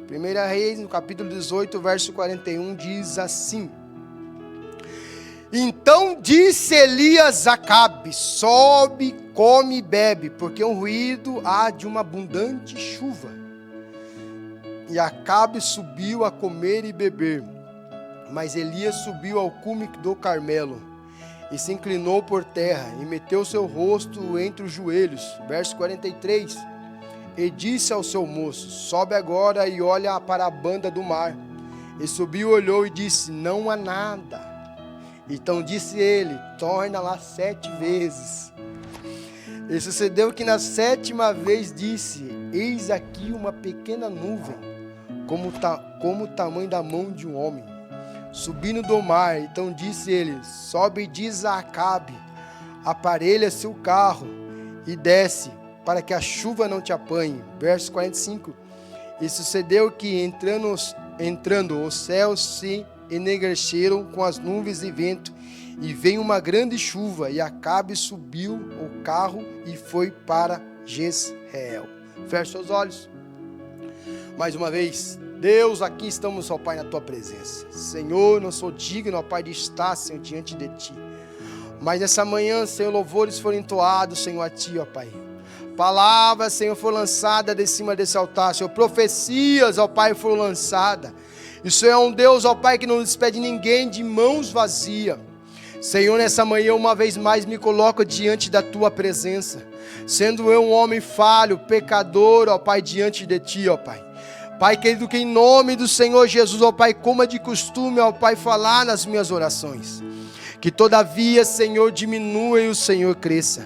1 Reis, no capítulo 18, verso 41, diz assim: Então disse Elias a Acabe: sobe, come e bebe, porque um ruído há de uma abundante chuva. E Acabe subiu a comer e beber. Mas Elias subiu ao cume do Carmelo e se inclinou por terra e meteu seu rosto entre os joelhos. Verso 43. E disse ao seu moço: sobe agora e olha para a banda do mar. E subiu, olhou e disse: não há nada. Então disse ele: torna lá 7 vezes. E sucedeu que na 7ª vez disse: eis aqui uma pequena nuvem, como o tamanho da mão de um homem, subindo do mar. Então disse ele: sobe e diz a Acabe: aparelha seu carro e desce, para que a chuva não te apanhe. Verso 45. E sucedeu que entrando os céus se enegreceram com as nuvens e vento, e veio uma grande chuva, e Acabe subiu o carro e foi para Jezreel. Feche seus olhos. Mais uma vez, Deus, aqui estamos, ó Pai, na Tua presença. Senhor, não sou digno, ó Pai, de estar, Senhor, diante de Ti. Mas nessa manhã, Senhor, louvores foram entoados, Senhor, a Ti, ó Pai. Palavras, Senhor, foram lançadas de cima desse altar, Senhor. Profecias, ó Pai, foram lançadas. E o Senhor é um Deus, ó Pai, que não despede ninguém de mãos vazias. Senhor, nessa manhã, uma vez mais, me coloco diante da Tua presença. Sendo eu um homem falho, pecador, ó Pai, diante de Ti, ó Pai. Pai querido, que em nome do Senhor Jesus, ó Pai, como é de costume, ó Pai, falar nas minhas orações. Que todavia, Senhor, diminua e o Senhor cresça.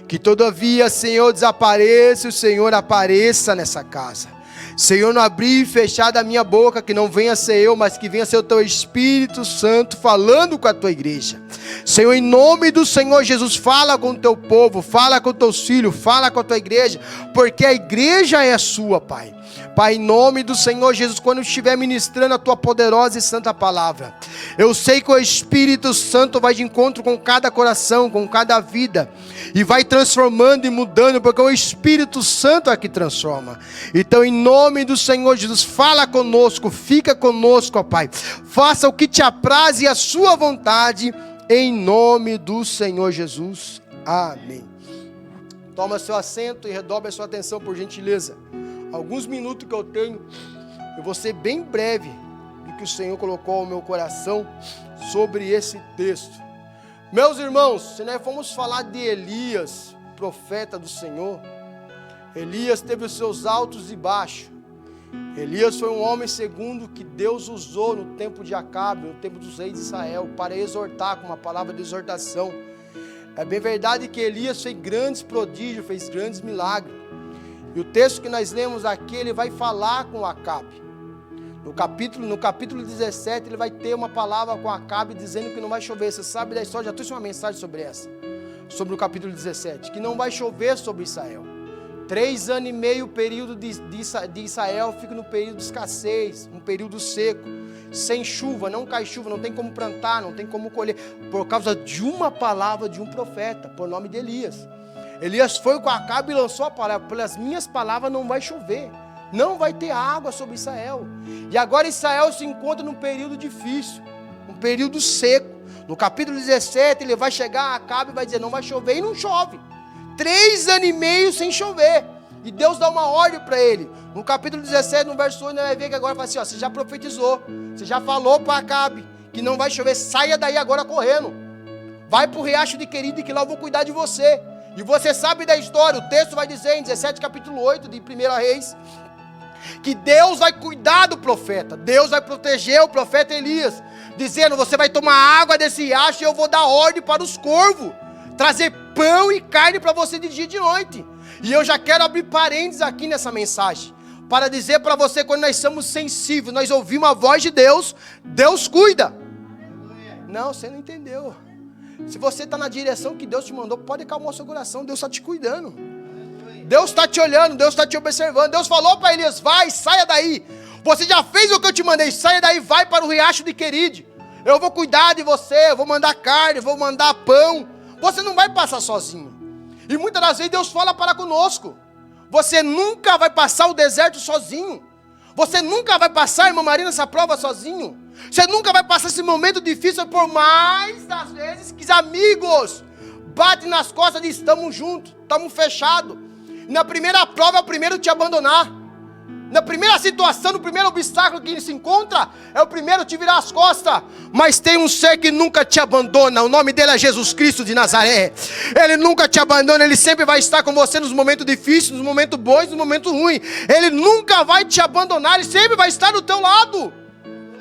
Que todavia, Senhor, desapareça e o Senhor apareça nessa casa. Senhor, não abrir e fechar da minha boca, que não venha ser eu, mas que venha ser o Teu Espírito Santo falando com a Tua igreja. Senhor, em nome do Senhor Jesus, fala com o Teu povo, fala com os Teus filhos, fala com a Tua igreja, porque a igreja é sua, Pai. Pai, em nome do Senhor Jesus, quando eu estiver ministrando a Tua poderosa e santa palavra, eu sei que o Espírito Santo vai de encontro com cada coração, com cada vida, e vai transformando e mudando, porque o Espírito Santo é que transforma. Então, em nome do Senhor Jesus, fala conosco, fica conosco, ó Pai. Faça o que te apraz e a sua vontade, em nome do Senhor Jesus. Amém. Toma seu assento e redobre a sua atenção, por gentileza. Alguns minutos que eu tenho, eu vou ser bem breve do que o Senhor colocou ao meu coração sobre esse texto. Meus irmãos, se nós formos falar de Elias, profeta do Senhor, Elias teve os seus altos e baixos. Elias foi um homem segundo que Deus usou no tempo de Acabe, no tempo dos reis de Israel, para exortar com uma palavra de exortação. É bem verdade que Elias fez grandes prodígios, fez grandes milagres. E o texto que nós lemos aqui, ele vai falar com Acabe. No capítulo 17, ele vai ter uma palavra com Acabe dizendo que não vai chover. Você sabe da história, já trouxe uma mensagem sobre essa. Sobre o capítulo 17, que não vai chover sobre Israel. 3 anos e meio o período de Israel fica no período de escassez, um período seco, sem chuva, não cai chuva, não tem como plantar, não tem como colher, por causa de uma palavra de um profeta, por nome de Elias. Elias foi com Acabe e lançou a palavra: pelas minhas palavras não vai chover, não vai ter água sobre Israel. E agora Israel se encontra num período difícil, um período seco. No capítulo 17 ele vai chegar a Acabe e vai dizer: não vai chover, e não chove. 3 anos e meio sem chover. E Deus dá uma ordem para ele. No capítulo 17, no verso 8, ele vai ver que agora fala assim: ó, você já profetizou, você já falou para Acabe que não vai chover, saia daí agora correndo. Vai para o riacho de Querida, que lá eu vou cuidar de você. E você sabe da história, o texto vai dizer em 17, capítulo 8 de 1 Reis, que Deus vai cuidar do profeta, Deus vai proteger o profeta Elias, dizendo: você vai tomar água desse riacho e eu vou dar ordem para os corvos, trazer pão e carne para você de dia e de noite. E eu já quero abrir parênteses aqui nessa mensagem, para dizer para você, quando nós somos sensíveis, nós ouvimos a voz de Deus, Deus cuida. Não, você não entendeu. Se você está na direção que Deus te mandou, pode acalmar o seu coração, Deus está te cuidando. Deus está te olhando, Deus está te observando. Deus falou para Elias: vai, saia daí. Você já fez o que eu te mandei, saia daí, vai para o riacho de Queride. Eu vou cuidar de você, eu vou mandar carne, vou mandar pão. Você não vai passar sozinho. E muitas das vezes Deus fala para conosco: você nunca vai passar o deserto sozinho. Você nunca vai passar, irmã Marina, essa prova sozinho. Você nunca vai passar esse momento difícil, por mais das vezes que os amigos batem nas costas e dizem, estamos juntos, estamos fechados. Na primeira prova é o primeiro a te abandonar. Na primeira situação, no primeiro obstáculo que ele se encontra, é o primeiro a te virar as costas. Mas tem um ser que nunca te abandona. O nome dele é Jesus Cristo de Nazaré. Ele nunca te abandona. Ele sempre vai estar com você nos momentos difíceis, nos momentos bons, nos momentos ruins. Ele nunca vai te abandonar. Ele sempre vai estar do teu lado.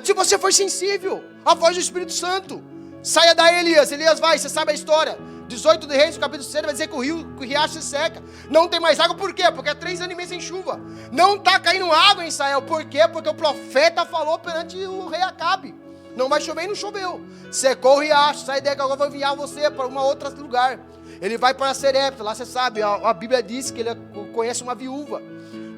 Se você for sensível à voz do Espírito Santo. Saia daí, Elias. Elias vai, você sabe a história. 18 de Reis, no capítulo 6, vai dizer que o riacho se seca. Não tem mais água, por quê? Porque há 3 anos e meio sem chuva. Não está caindo água em Israel. Por quê? Porque o profeta falou perante o rei Acabe. Não vai chover e não choveu. Secou o riacho, sai daí que agora vou enviar você para um outro lugar. Ele vai para Serepta, lá você sabe, a Bíblia diz que ele conhece uma viúva.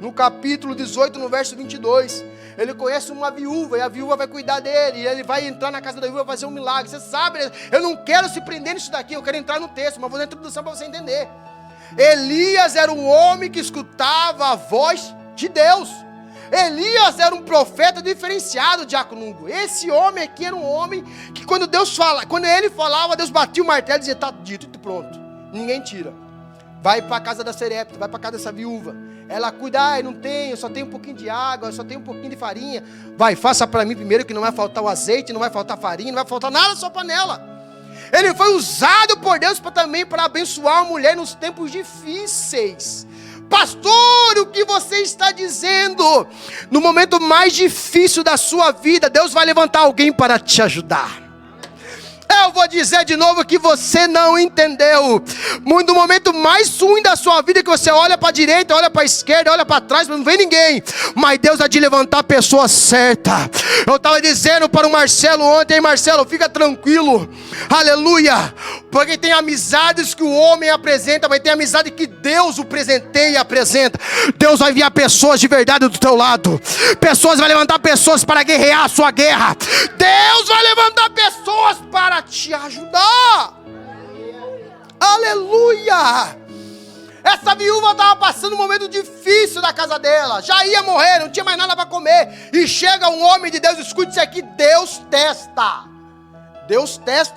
No capítulo 18, no verso 22, ele conhece uma viúva, e a viúva vai cuidar dele, e ele vai entrar na casa da viúva e fazer um milagre. Você sabe, eu não quero se prender nisso daqui, eu quero entrar no texto, mas vou dar a introdução para você entender. Elias era um homem que escutava a voz de Deus. Elias era um profeta diferenciado, diácono Hugo. Esse homem aqui era um homem que quando ele falava, Deus batia o martelo e dizia, está dito, e pronto, ninguém tira. Vai para a casa da Serepta, vai para a casa dessa viúva. Ela cuida, não tenho, eu só tenho um pouquinho de água, eu só tenho um pouquinho de farinha. Vai, faça para mim primeiro que não vai faltar o azeite, não vai faltar farinha, não vai faltar nada na sua panela. Ele foi usado por Deus também para abençoar a mulher nos tempos difíceis. Pastor, o que você está dizendo? No momento mais difícil da sua vida, Deus vai levantar alguém para te ajudar. Eu vou dizer de novo que você não entendeu. No momento mais ruim da sua vida, que você olha para a direita, olha para a esquerda, olha para trás, não vê ninguém, mas Deus vai te levantar a pessoa certa. Eu estava dizendo para o Marcelo ontem, Marcelo, fica tranquilo, aleluia, porque tem amizades que o homem apresenta, mas tem amizade que Deus o presenteia e apresenta. Deus vai enviar pessoas de verdade do teu lado. Vai levantar pessoas para guerrear a sua guerra. Deus vai levantar pessoas para te ajudar. Aleluia. Essa viúva estava passando um momento difícil da casa dela, já ia morrer, não tinha mais nada para comer, e chega um homem de Deus, escute isso aqui, Deus testa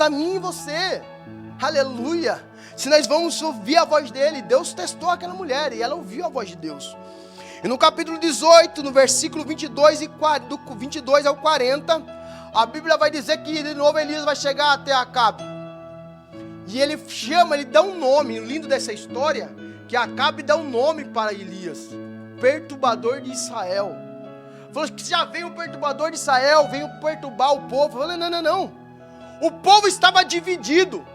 a mim e você, aleluia. Se nós vamos ouvir a voz dele, Deus testou aquela mulher, e ela ouviu a voz de Deus. E no capítulo 18, no versículo 22, do 22 ao 40, a Bíblia vai dizer que de novo Elias vai chegar até Acabe. E ele dá um nome, o lindo dessa história, que Acabe dá um nome para Elias, perturbador de Israel. Falou que já veio o perturbador de Israel, veio perturbar o povo. Falei, não. O povo estava dividido.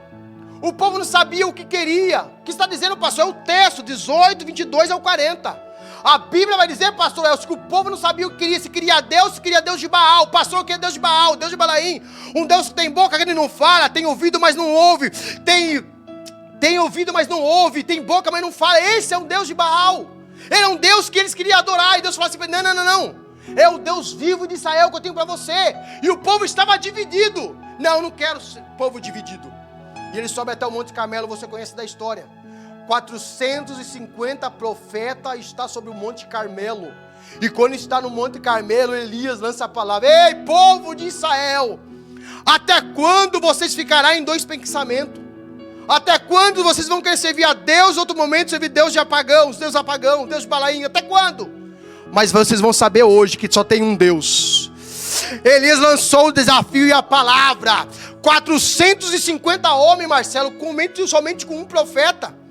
O povo não sabia o que queria. O que está dizendo, pastor? É o texto, 18, 22 ao 40. A Bíblia vai dizer, pastor Elcio, que o povo não sabia o que queria. Se queria Deus de Baal. O pastor queria Deus de Baal, Deus de Balaim. Um Deus que tem boca que ele não fala, tem ouvido, mas não ouve. Tem ouvido, mas não ouve. Tem boca, mas não fala. Esse é um Deus de Baal. Ele é um Deus que eles queriam adorar. E Deus falou assim, não. É o Deus vivo de Israel que eu tenho para você. E o povo estava dividido. Não quero povo dividido. E ele sobe até o Monte Carmelo, você conhece da história. 450 profetas está sobre o Monte Carmelo. E quando está no Monte Carmelo, Elias lança a palavra: ei, povo de Israel, até quando vocês ficarão em dois pensamentos? Até quando vocês vão querer servir a Deus, outro momento servir Deus de apagão, Deus de Balaim? Até quando? Mas vocês vão saber hoje que só tem um Deus. Elias lançou o desafio e a palavra. 450 homens, Marcelo, somente com um profeta.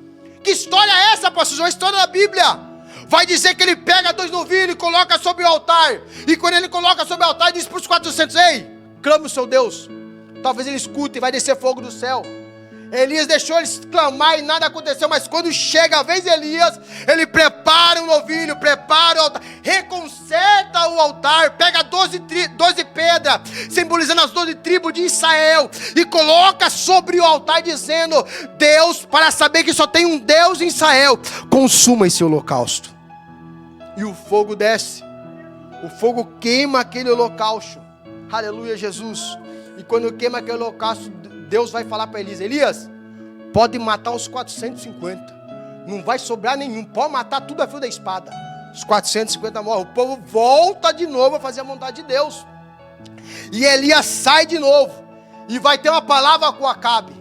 Que história é essa, pastor João? A história da Bíblia. Vai dizer que ele pega 2 novilhos e coloca sobre o altar. E quando ele coloca sobre o altar, ele diz para os 400: ei, clama o seu Deus. Talvez ele escute e vai descer fogo do céu. Elias deixou eles clamar e nada aconteceu. Mas quando chega a vez de Elias, ele prepara um novilho, prepara o altar, reconserta o altar, pega 12 pedras, simbolizando as 12 tribos de Israel, e coloca sobre o altar dizendo: Deus, para saber que só tem um Deus em Israel, consuma esse holocausto. E o fogo desce, o fogo queima aquele holocausto. Aleluia, Jesus. E quando queima aquele holocausto, Deus vai falar para Elias: Elias, pode matar os 450, não vai sobrar nenhum, pode matar tudo a fio da espada, Os 450 morrem. O povo volta de novo a fazer a vontade de Deus. E Elias sai de novo. E vai ter uma palavra com Acabe.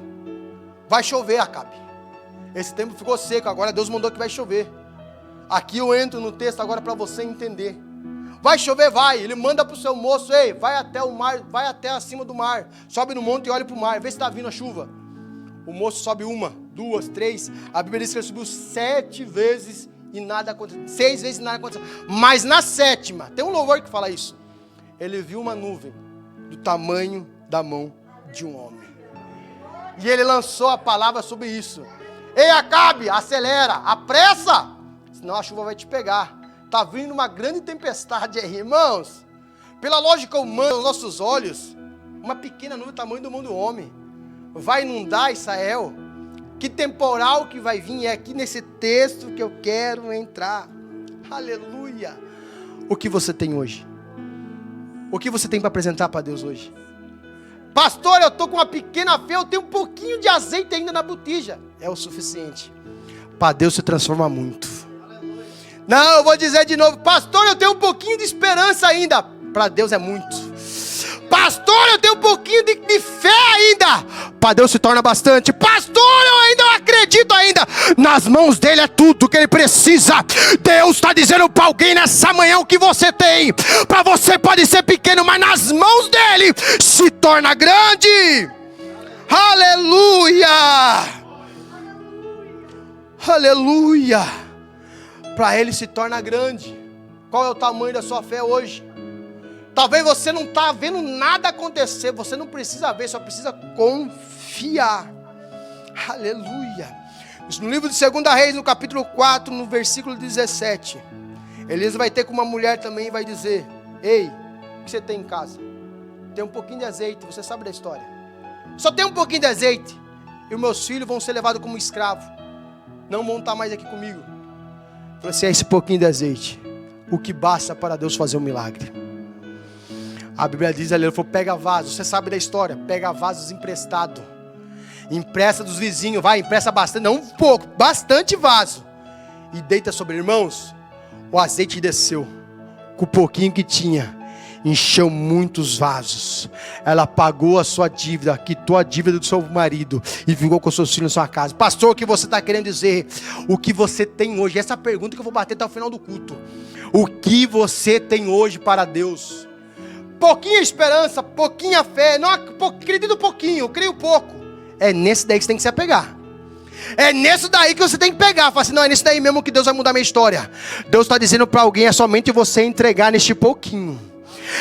Vai chover, Acabe. Esse tempo ficou seco, agora Deus mandou que vai chover. Aqui eu entro no texto agora para você entender. Vai chover, vai. Ele manda para o seu moço: ei, vai até o mar, vai até acima do mar. Sobe no monte e olha para o mar, vê se está vindo a chuva. O moço sobe 1, 2, 3. A Bíblia diz que ele subiu 7 vezes e nada aconteceu. 6 vezes e nada aconteceu. Mas na 7ª, tem um louvor que fala isso. Ele viu uma nuvem do tamanho da mão de um homem. E ele lançou a palavra sobre isso. Ei, Acabe, acelera, apressa, senão a chuva vai te pegar. Está vindo uma grande tempestade aí, irmãos. Pela lógica humana, aos nossos olhos, uma pequena nuvem do tamanho do mão do homem vai inundar Israel. Que temporal que vai vir, é aqui nesse texto que eu quero entrar. Aleluia. O que você tem hoje? O que você tem para apresentar para Deus hoje? Pastor, eu estou com uma pequena fé, eu tenho um pouquinho de azeite ainda na botija. É o suficiente. Para Deus se transforma muito. Não, eu vou dizer de novo. Pastor, eu tenho um pouquinho de esperança ainda. Para Deus é muito. Pastor, eu tenho um pouquinho de fé ainda. Para Deus se torna bastante. Pastor, eu ainda acredito ainda. Nas mãos dele é tudo que ele precisa. Deus está dizendo para alguém nessa manhã o que você tem. Para você pode ser pequeno, mas nas mãos dele se torna grande. Aleluia. Aleluia. Para ele se torna grande. Qual é o tamanho da sua fé hoje? Talvez você não está vendo nada acontecer. Você não precisa ver, só precisa confiar. Aleluia. Isso no livro de 2 Reis, no capítulo 4, no versículo 17. Elias vai ter com uma mulher também e vai dizer: ei, o que você tem em casa? Tem um pouquinho de azeite, você sabe da história. Só tem um pouquinho de azeite. E os meus filhos vão ser levados como escravo. Não vão estar mais aqui comigo. Falei assim: é esse pouquinho de azeite, o que basta para Deus fazer um milagre. A Bíblia diz ali, ele falou: pega vasos, você sabe da história, pega vasos emprestado, empresta dos vizinhos, vai, empresta bastante, não um pouco, bastante vaso, e deita sobre. Irmãos, o azeite desceu, com o pouquinho que tinha, encheu muitos vasos. Ela pagou a sua dívida, quitou a dívida do seu marido e ficou com seus filhos na sua casa. Pastor, o que você está querendo dizer? O que você tem hoje? Essa pergunta que eu vou bater até o final do culto. O que você tem hoje para Deus? Pouquinha esperança, pouquinha fé, não acredito pouquinho, eu creio pouco. É nesse daí que você tem que se apegar. É nesse daí que você tem que pegar. Fala assim: não, é nesse daí mesmo que Deus vai mudar a minha história. Deus está dizendo para alguém: é somente você entregar neste pouquinho.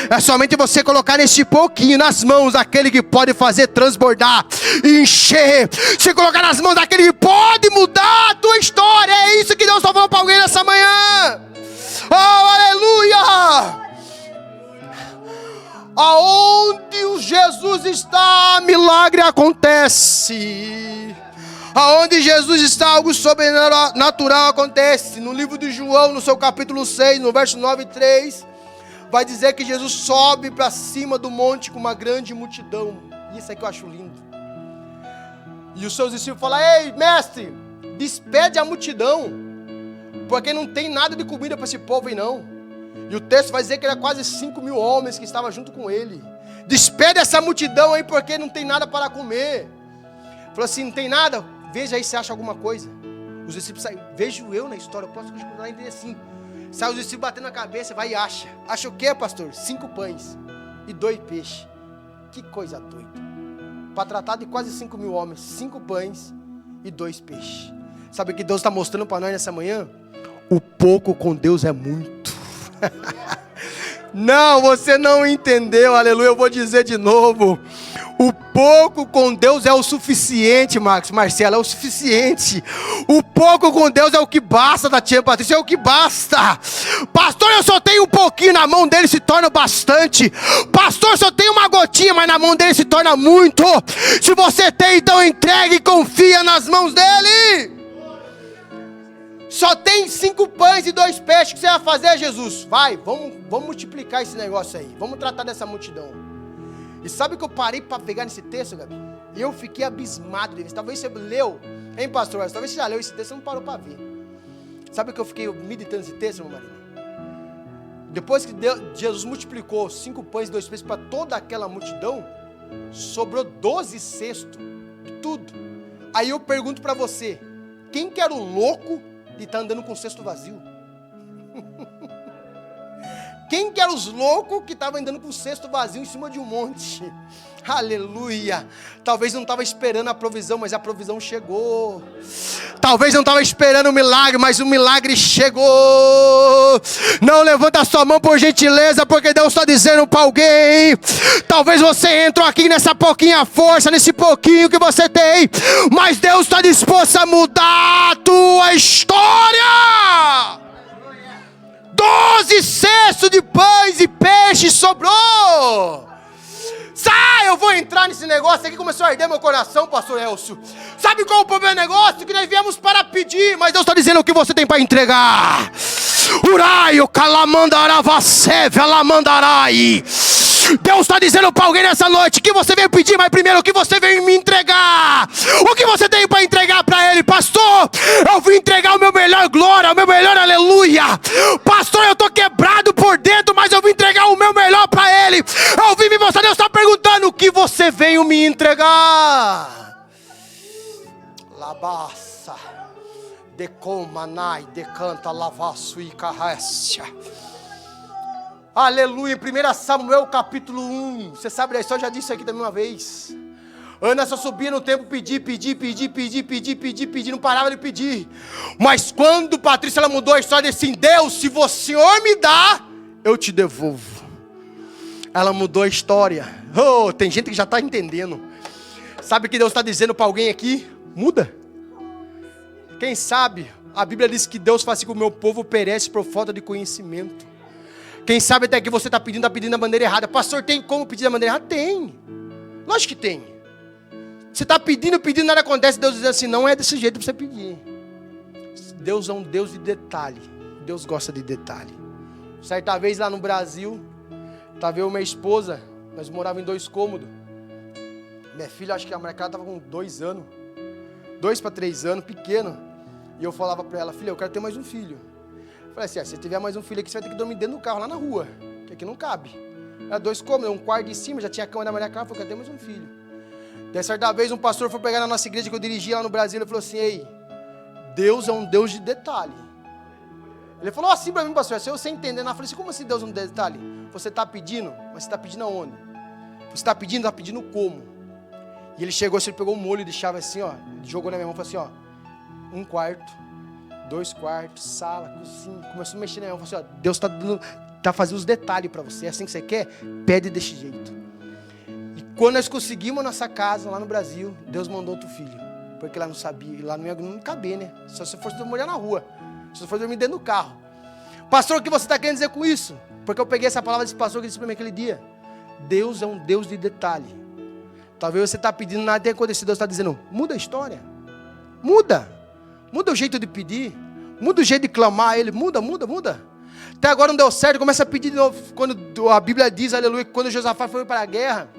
É somente você colocar neste pouquinho nas mãos daquele que pode fazer transbordar, encher. Se colocar nas mãos daquele que pode mudar a tua história. É isso que Deus está falando para alguém nessa manhã. Oh, aleluia! Aonde o Jesus está, milagre acontece. Aonde Jesus está, algo sobrenatural acontece. No livro de João, no seu capítulo 6, no verso 9 e 3, vai dizer que Jesus sobe para cima do monte com uma grande multidão. Isso é que eu acho lindo. E os seus discípulos falam: ei, mestre, despede a multidão, porque não tem nada de comida para esse povo aí não. E o texto vai dizer que era quase 5.000 homens que estavam junto com ele. Despede essa multidão aí, porque não tem nada para comer. Falou assim: não tem nada? Veja aí se acha alguma coisa. Os discípulos saem. Vejo eu na história, eu posso entender assim. Sai os discípulos batendo na cabeça, vai e acha. Acha o quê, pastor? 5 pães e 2 peixes. Que coisa doida. Para tratar de quase 5.000 homens, 5 pães e 2 peixes. Sabe o que Deus está mostrando para nós nessa manhã? O pouco com Deus é muito. Não, você não entendeu, aleluia. Eu vou dizer de novo: o pouco com Deus é o suficiente, Marcelo, é o suficiente. O pouco com Deus é o que basta, da tia Patrícia, é o que basta. Pastor, eu só tenho um pouquinho, na mão dele se torna bastante. Pastor, eu só tenho uma gotinha, mas na mão dele se torna muito. Se você tem, então entregue e confia nas mãos dele. Só tem 5 pães e 2 peixes. O que você vai fazer, Jesus? Vai, vamos multiplicar esse negócio aí. Vamos tratar dessa multidão. E sabe que eu parei para pegar nesse texto, Gabi? E eu fiquei abismado. Talvez você leu, hein, pastor? Talvez você já leu esse texto e não parou para ver. Sabe que eu fiquei meditando nesse texto, meu marido? Depois que Jesus multiplicou 5 pães e 2 peixes para toda aquela multidão, sobrou 12 cestos de tudo. Aí eu pergunto para você, quem que era o louco de estar andando com o cesto vazio? Quem que eram os loucos que estavam andando com o cesto vazio em cima de um monte? Aleluia. Talvez não estava esperando a provisão, mas a provisão chegou. Talvez não estava esperando o milagre, mas o milagre chegou. Não levanta a sua mão por gentileza, porque Deus está dizendo para alguém. Talvez você entrou aqui nessa pouquinha força, nesse pouquinho que você tem, mas Deus está disposto a mudar a tua história. 12 cestos de pães e peixes sobrou. Sai, eu vou entrar nesse negócio aqui, começou a arder meu coração, pastor Elcio. Sabe qual é o problema do negócio? Que nós viemos para pedir, mas Deus está dizendo o que você tem para entregar. Uraio, calamandaravaceve, alamandarai. Deus está dizendo para alguém nessa noite que você veio pedir, mas primeiro o que você veio me entregar. O que você tem para entregar para Ele? Pastor, eu vim entregar o meu melhor glória, o meu melhor aleluia. Pastor, eu estou quebrado por dentro, mas eu vim entregar o meu melhor para Ele. Eu vim me mostrar, Deus está perguntando o que você veio me entregar. Labaça, decomanai, decanta, lavaço e carrécia. Aleluia, 1 Samuel capítulo 1. Você sabe da história, eu já disse isso aqui também uma vez. Ana só subia no templo pedir, não parava de pedir. Mas quando Patrícia ela mudou a história, disse assim: Deus, se o Senhor me dá, eu te devolvo. Ela mudou a história. Oh, tem gente que já está entendendo. Sabe o que Deus está dizendo para alguém aqui? Muda. Quem sabe, a Bíblia diz que Deus faz assim que o meu povo perece por falta de conhecimento. Quem sabe até que você está pedindo da maneira errada. Pastor, tem como pedir da maneira errada? Tem. Lógico que tem. Você está pedindo, nada acontece. Deus diz assim, não é desse jeito para você pedir. Deus é um Deus de detalhe. Deus gosta de detalhe. Certa vez lá no Brasil, estava eu e minha esposa, nós morávamos em 2 cômodos. Minha filha, acho que a molecada estava com 2 anos. 2 para 3 anos, pequeno. E eu falava para ela, filha, eu quero ter mais um filho. Eu falei assim, se tiver mais um filho aqui, você vai ter que dormir dentro do carro, lá na rua, que aqui não cabe. Era 2 cômodos, um quarto de cima, já tinha cama da minha casa, eu falei, eu quero ter mais um filho. Daí certa vez um pastor foi pegar na nossa igreja que eu dirigia lá no Brasil, ele falou assim, ei, Deus é um Deus de detalhe. Ele falou assim para mim, pastor, se eu sei entender, eu falei assim, como assim Deus é um detalhe? Você está pedindo, mas você está pedindo aonde? Você está pedindo como? E ele chegou, ele pegou um molho de chave assim, ó, jogou na minha mão e falou assim, ó, 1 quarto, 2 quartos, sala, cozinha, começou a mexer na minha mão, falou assim, ó, Deus está fazendo os detalhes para você, é assim que você quer? Pede desse jeito. E quando nós conseguimos a nossa casa lá no Brasil, Deus mandou outro filho, porque lá não sabia, lá não ia caber, né? Só se fosse morar na rua, se fosse dormir dentro do carro. Pastor, o que você está querendo dizer com isso? Porque eu peguei essa palavra desse pastor que disse para mim aquele dia, Deus é um Deus de detalhe. Talvez você está pedindo, nada tem acontecido, Deus está dizendo, muda a história, muda o jeito de pedir, muda o jeito de clamar a Ele, muda. Até agora não deu certo, começa a pedir de novo. Quando a Bíblia diz, aleluia, que quando Josafá foi para a guerra,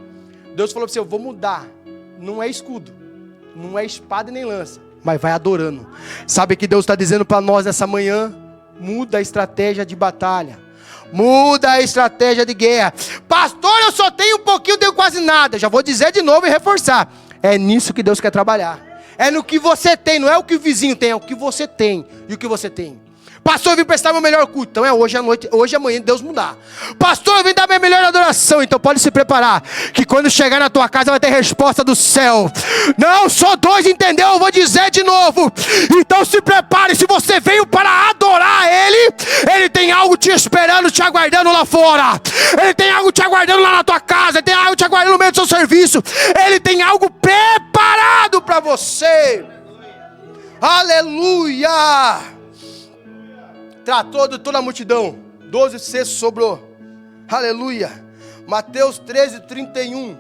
Deus falou para você, eu vou mudar, não é escudo, não é espada nem lança, mas vai adorando. Sabe o que Deus está dizendo para nós nessa manhã? Muda a estratégia de batalha, muda a estratégia de guerra. Pastor, eu só tenho um pouquinho, tenho quase nada. Já vou dizer de novo e reforçar, é nisso que Deus quer trabalhar. É no que você tem, não é o que o vizinho tem, é o que você tem e o que você tem. Pastor, eu vim prestar meu melhor culto, então é hoje à noite, hoje e amanhã Deus mudar. Pastor, eu vim dar minha melhor adoração, então pode se preparar, que quando chegar na tua casa vai ter resposta do céu. Não, só 2, entendeu? Eu vou dizer de novo. Então se prepare, se você veio para adorar Ele, Ele tem algo te esperando, te aguardando lá fora. Ele tem algo te aguardando lá na tua casa, Ele tem algo te aguardando no meio do seu serviço. Ele tem algo preparado para você. Aleluia! Tratou de toda a multidão, 12 cestos sobrou, aleluia. Mateus 13:31,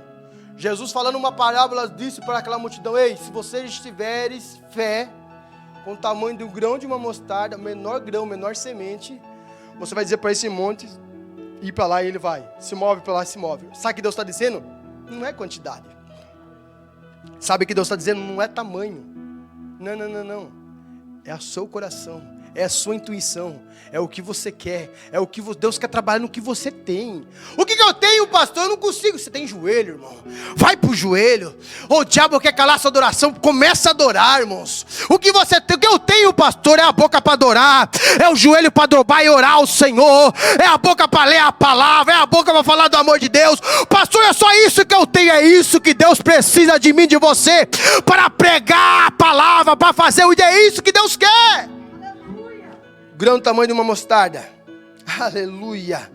Jesus falando uma parábola disse para aquela multidão, ei, se vocês tiveres fé, com o tamanho do grão de uma mostarda, menor grão, menor semente, você vai dizer para esse monte, ir para lá e ele vai, se move para lá, se move. Sabe o que Deus está dizendo? Não é quantidade. Sabe o que Deus está dizendo? Não é tamanho, não, é o seu coração. é a sua intuição, é o que você quer, é o que Deus quer trabalhar no que você tem. O que eu tenho, pastor? Eu não consigo. Você tem joelho, irmão, vai pro joelho. O diabo quer calar sua adoração, começa a adorar, irmãos. O que você tem, o que eu tenho, pastor, é a boca para adorar, é o joelho para dobrar e orar ao Senhor, é a boca para ler a palavra, é a boca para falar do amor de Deus. Pastor, é só isso que eu tenho, é isso que Deus precisa de mim, de você, para pregar a palavra, para fazer o dia, é isso que Deus quer. Grão do tamanho de uma mostarda. Aleluia.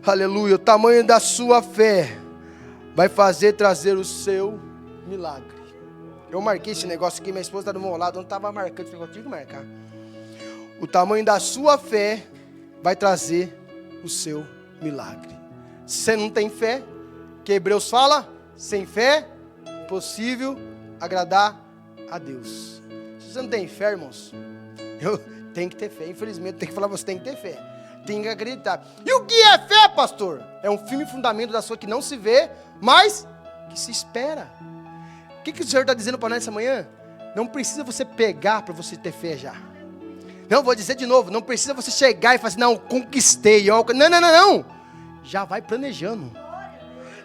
Aleluia. O tamanho da sua fé vai trazer o seu milagre. Eu marquei esse negócio aqui, minha esposa está do meu lado, eu não estava marcando esse negócio, tinha que marcar. O tamanho da sua fé vai trazer o seu milagre. Se você não tem fé, que Hebreus fala, sem fé, impossível agradar a Deus. Se você não tem fé, irmãos, tem que ter fé. Infelizmente, tem que falar, você tem que ter fé. Tem que acreditar. E o que é fé, pastor? É um firme fundamento da sua que não se vê, mas que se espera. O que o Senhor está dizendo para nós essa manhã? Não precisa você pegar para você ter fé já. Não, vou dizer de novo. Não precisa você chegar e falar assim, não, conquistei. Não. Já vai planejando.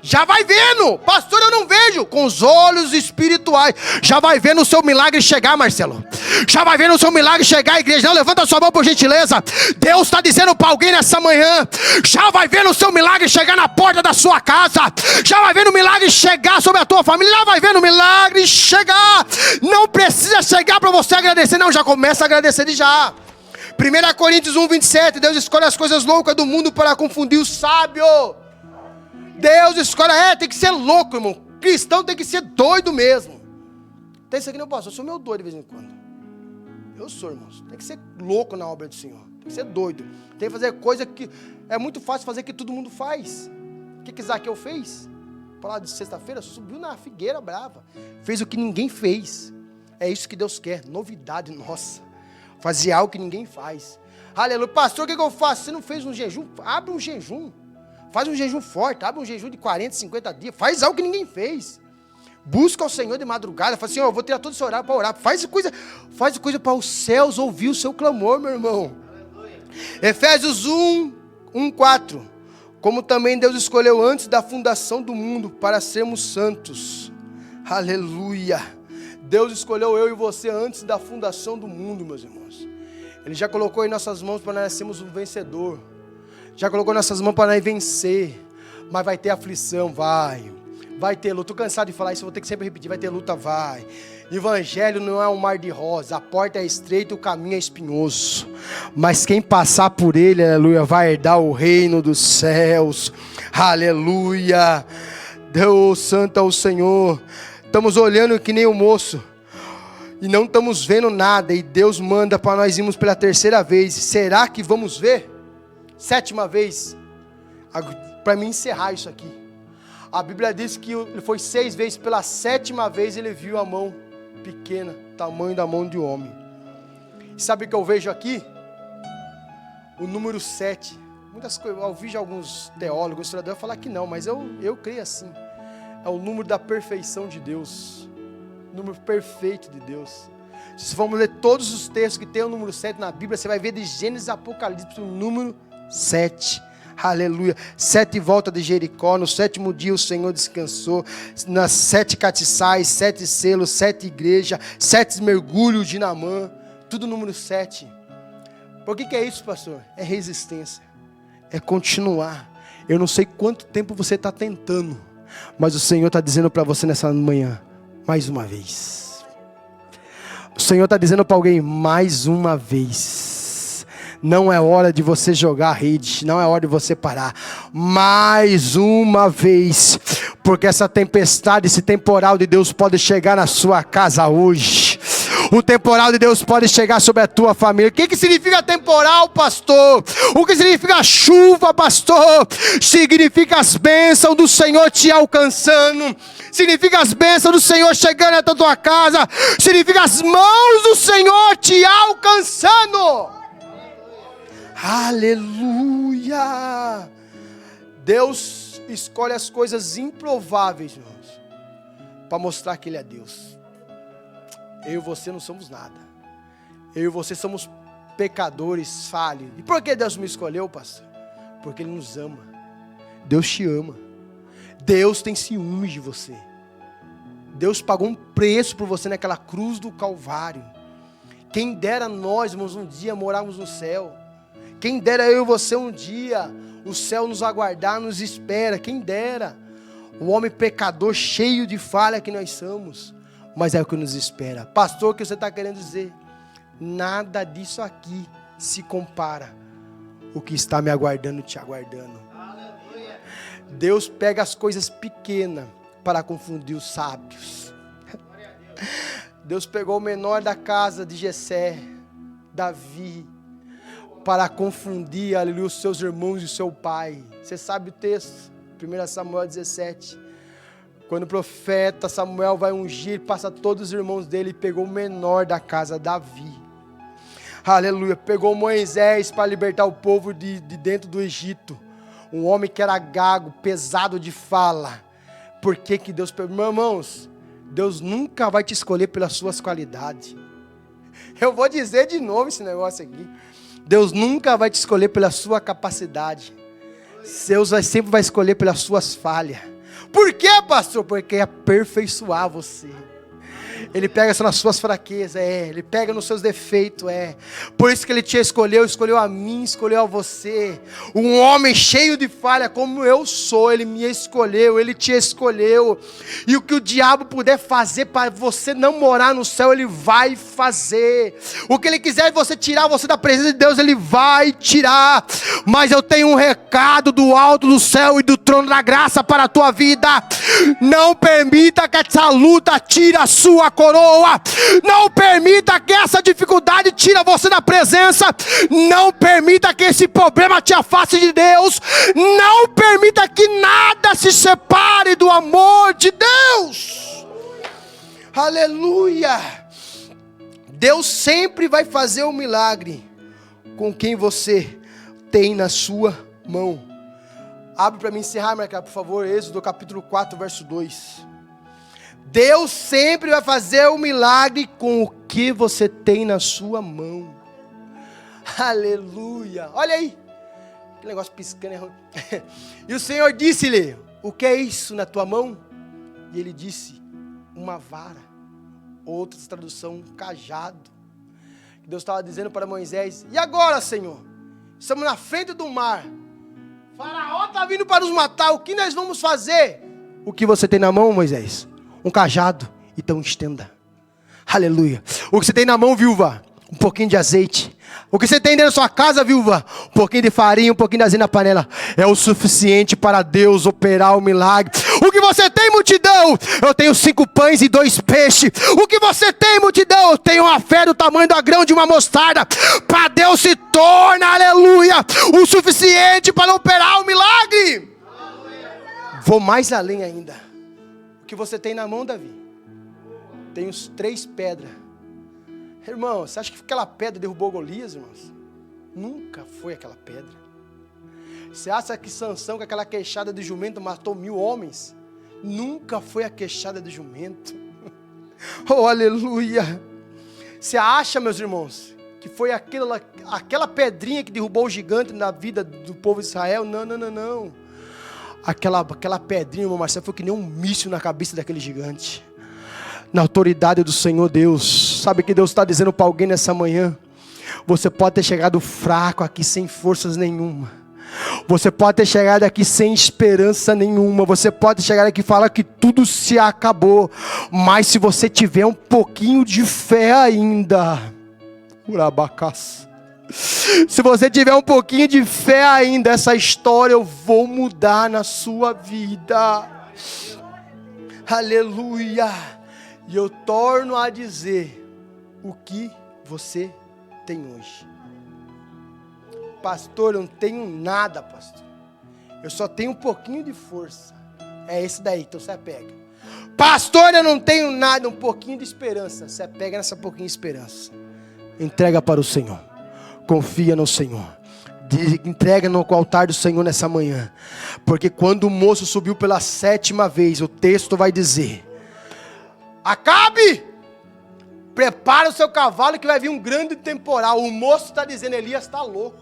Já vai vendo, pastor, eu não vejo, com os olhos espirituais, já vai vendo o seu milagre chegar, Marcelo, já vai vendo o seu milagre chegar, igreja. Não, levanta a sua mão por gentileza. Deus está dizendo para alguém nessa manhã, já vai vendo o seu milagre chegar na porta da sua casa, já vai vendo o milagre chegar sobre a tua família, já vai vendo o milagre chegar. Não precisa chegar para você agradecer, não, já começa a agradecer de já. 1 Coríntios 1:27, Deus escolhe as coisas loucas do mundo para confundir o sábio. Deus escolhe, tem que ser louco, irmão. Cristão tem que ser doido mesmo. Tem isso aqui, não posso, eu sou meio doido de vez em quando. Eu sou, irmãos. Tem que ser louco na obra do Senhor. Tem que ser doido. Tem que fazer coisa que é muito fácil fazer, que todo mundo faz. O que Zaqueu fez? Falar de sexta-feira, subiu na figueira brava. Fez o que ninguém fez. É isso que Deus quer, novidade nossa. Fazer algo que ninguém faz. Aleluia. Pastor, o que eu faço? Você não fez um jejum? Abre um jejum. Faz um jejum forte, abre um jejum de 40, 50 dias, faz algo que ninguém fez. Busca o Senhor de madrugada, fala assim, eu vou tirar todo esse horário para orar. Faz coisa para os céus ouvir o seu clamor, meu irmão. Aleluia. Efésios 1:4. Como também Deus escolheu antes da fundação do mundo para sermos santos. Aleluia. Deus escolheu eu e você antes da fundação do mundo, meus irmãos. Ele já colocou em nossas mãos para nós sermos um vencedor. Já colocou nessas mãos para nós vencer. Mas vai ter aflição, vai ter luta. Estou cansado de falar isso, vou ter que sempre repetir. Vai ter luta, vai. Evangelho não é um mar de rosa. A porta é estreita e o caminho é espinhoso. Mas quem passar por ele, aleluia, vai herdar o reino dos céus. Aleluia. Deus santo é o Senhor. Estamos olhando que nem o moço e não estamos vendo nada. E Deus manda para nós irmos pela terceira vez. Será que vamos ver? 7ª vez, para mim encerrar isso aqui. A Bíblia diz que ele foi 6 vezes, pela 7ª vez ele viu a mão pequena, tamanho da mão de homem. E sabe o que eu vejo aqui? O número 7. Muitas coisas, eu ouvi de alguns teólogos, historiadores falar que não, mas eu creio assim. É o número da perfeição de Deus, o número perfeito de Deus. Se vamos ler todos os textos que tem o número 7 na Bíblia, você vai ver de Gênesis a Apocalipse o número 7, aleluia. 7 volta de Jericó, no 7º dia o Senhor descansou, nas 7 castiçais, 7 selos, 7 igrejas, 7 mergulhos de Naamã, tudo número 7. Por que é isso, pastor? É resistência, é continuar. Eu não sei quanto tempo você está tentando, mas o Senhor está dizendo para você nessa manhã, mais uma vez. O Senhor está dizendo para alguém, mais uma vez. Não é hora de você jogar a rede, não é hora de você parar. Mais uma vez, porque essa tempestade, esse temporal de Deus pode chegar na sua casa hoje. O temporal de Deus pode chegar sobre a tua família. O que significa temporal, pastor? O que significa chuva, pastor? Significa as bênçãos do Senhor te alcançando. Significa as bênçãos do Senhor chegando até a tua casa. Significa as mãos do Senhor te alcançando. Aleluia! Deus escolhe as coisas improváveis, irmãos, para mostrar que Ele é Deus. Eu e você não somos nada. Eu e você somos pecadores falhem. E por que Deus me escolheu, pastor? Porque Ele nos ama. Deus te ama. Deus tem ciúmes de você. Deus pagou um preço por você naquela cruz do Calvário. Quem dera nós, irmãos, um dia morarmos no céu. Quem dera eu e você um dia, o céu nos aguardar, nos espera. Quem dera. O homem pecador, cheio de falha que nós somos. Mas é o que nos espera. Pastor, o que você está querendo dizer? Nada disso aqui se compara o que está me aguardando, te aguardando. Aleluia. Deus pega as coisas pequenas para confundir os sábios. Deus pegou o menor da casa de Jessé, Davi, para confundir, aleluia, os seus irmãos e o seu pai. Você sabe o texto? 1 Samuel 17. Quando o profeta Samuel vai ungir, passa todos os irmãos dele e pegou o menor da casa, Davi. Aleluia. Pegou Moisés para libertar o povo de dentro do Egito. Um homem que era gago, pesado de fala. Por que que Deus pegou? Meus irmãos, Deus nunca vai te escolher pelas suas qualidades. Eu vou dizer de novo esse negócio aqui. Deus nunca vai te escolher pela sua capacidade. Deus sempre vai escolher pelas suas falhas. Por quê, pastor? Porque é aperfeiçoar você. Ele pega nas suas fraquezas, Ele pega nos seus defeitos, Por isso que Ele te escolheu a mim, escolheu a você. Um homem cheio de falha como eu sou, Ele me escolheu, Ele te escolheu. E o que o diabo puder fazer para você não morar no céu, ele vai fazer. O que ele quiser você tirar você da presença de Deus, ele vai tirar. Mas eu tenho um recado do alto do céu e do trono da graça para a tua vida. Não permita que essa luta tire a sua coroa. Não permita que essa dificuldade tire você da presença. Não permita que esse problema te afaste de Deus. Não permita que nada se separe do amor de Deus. Aleluia. Deus sempre vai fazer um milagre com quem você tem na sua mão. Abre para mim encerrar, Marca, por favor, Êxodo capítulo 4, verso 2. Deus sempre vai fazer um milagre com o que você tem na sua mão. Aleluia. Olha aí. Que negócio piscando. E o Senhor disse-lhe: o que é isso na tua mão? E ele disse: uma vara. Outra tradução, um cajado. Deus estava dizendo para Moisés: e agora, Senhor? Estamos na frente do mar. Faraó está vindo para nos matar. O que nós vamos fazer? O que você tem na mão, Moisés? Um cajado. Então estenda. Aleluia. O que você tem na mão, viúva? Um pouquinho de azeite. O que você tem dentro da sua casa, viúva? Um pouquinho de farinha, um pouquinho de azeite na panela. É o suficiente para Deus operar o milagre. O que você tem, multidão? Eu tenho 5 pães e 2 peixes. O que você tem, multidão? Eu tenho uma fé do tamanho do grão de uma mostarda. Para Deus se torna, aleluia, o suficiente para operar o milagre. Aleluia. Vou mais além ainda. O que você tem na mão, Davi? Tem uns 3 pedras. Irmão, você acha que aquela pedra derrubou Golias, irmãos? Nunca foi aquela pedra. Você acha que Sansão, com aquela queixada de jumento, matou 1000 homens? Nunca foi a queixada de jumento. Oh, aleluia. Você acha, meus irmãos, que foi aquela pedrinha que derrubou o gigante na vida do povo de Israel? Não. Aquela pedrinha, irmão Marcelo, foi que nem um míssil na cabeça daquele gigante. Na autoridade do Senhor Deus. Sabe o que Deus está dizendo para alguém nessa manhã? Você pode ter chegado fraco aqui sem forças nenhuma. Você pode ter chegado aqui sem esperança nenhuma. Você pode chegar aqui e falar que tudo se acabou. Mas se você tiver um pouquinho de fé ainda, urabacás. Se você tiver um pouquinho de fé ainda, essa história eu vou mudar na sua vida. Aleluia. E eu torno a dizer o que você tem hoje. Pastor, eu não tenho nada, pastor. Eu só tenho um pouquinho de força. É esse daí, então você pega. Pastor, eu não tenho nada, um pouquinho de esperança. Você pega nessa pouquinho de esperança. Entrega para o Senhor. Confia no Senhor. Entrega no altar do Senhor nessa manhã. Porque quando o moço subiu pela 7ª vez, o texto vai dizer: Acabe, Prepara o seu cavalo que vai vir um grande temporal. O moço está dizendo, Elias está louco.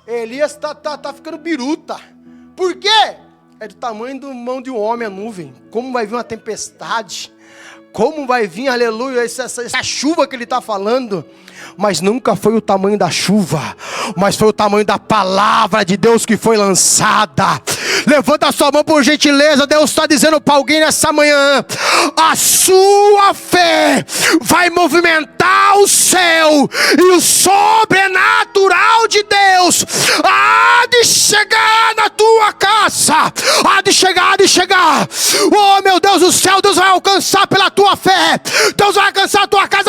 Elias está ficando biruta. Por quê? É do tamanho da mão de um homem a nuvem. Como vai vir uma tempestade. Como vai vir, aleluia, essa chuva que ele está falando. Mas nunca foi o tamanho da chuva, mas foi o tamanho da palavra de Deus que foi lançada. Levanta a sua mão por gentileza. Deus está dizendo para alguém nessa manhã: a sua fé vai movimentar o céu, e o sobrenatural de Deus há de chegar na tua casa, há de chegar. Oh meu Deus do céu, Deus vai alcançar pela tua fé, Deus vai alcançar a tua casa.